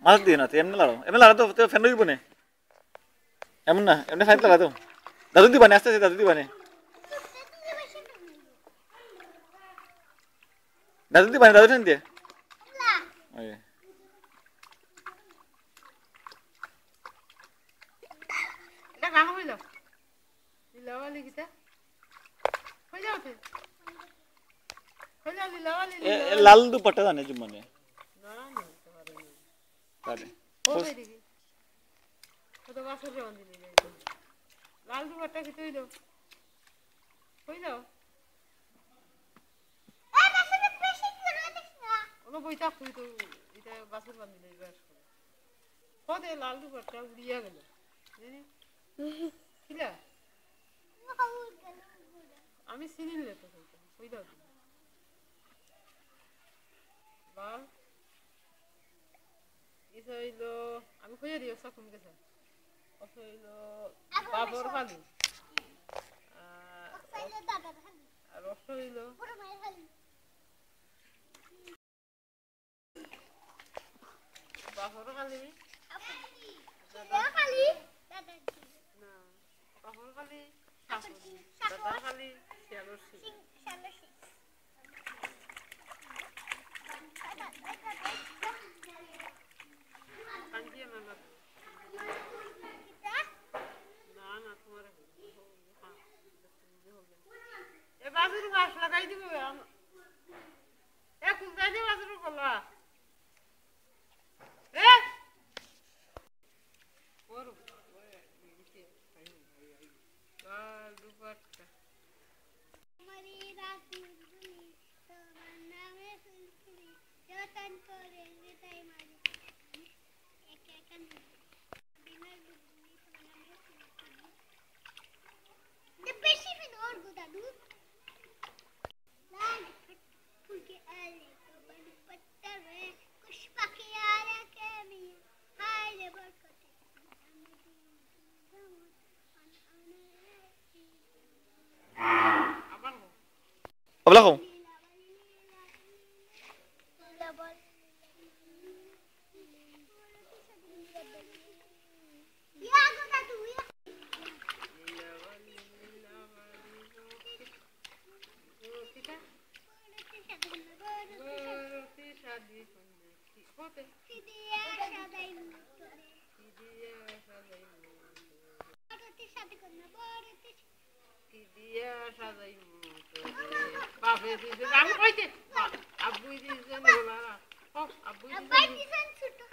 মাছ দিয়ে না তো এমনি লাড়ো তো ফ্যান রইব না এমন না এমনি ফাইন লাড়া তো দাদু দিবানে আস্তে আস্তে দাদু দিবানে দাদু ঠান দিয়ে লাল দুপাট্টা জানে জুম্মানে লাল দুপাট্টা কি তুই দাও কই দাও ওনো বইটা কই তো এটা বাসুর বান্দিলে বাস করে কদে লাল দুপাট্টা উড়িয়া গেল জানি কিলা আমি চিনিলে তো কই দাও লাল এটা হইলো আমি কইয়া দিও সব কম গেছে অথবা হইলো বাবর খালি আর রস হইলো বাবর খালি না বাবর খালি দাদার খালি শিয়ালসি কাঞ্জিয়া মামা না না তোমার এ বাজুর মাছ লাগাই দিবে এ কুদাই দিয়ে বাজুর কলা এ ওর দুপাট্টা हमारी राती दुनी तमन्ना में सुलसुली जो तन को रेंगे ताई मारी एक एक बिना दुनी तमन्ना में सुलसुली the beshi fin और गुदा दू लाल फूल के आले तो बड़ी पत्थर में कुछ पके आले के मी हाय ले बरकते Abla ko. আমি কইতে আব্বুই দিছেন বলা আব্বুই দিছেন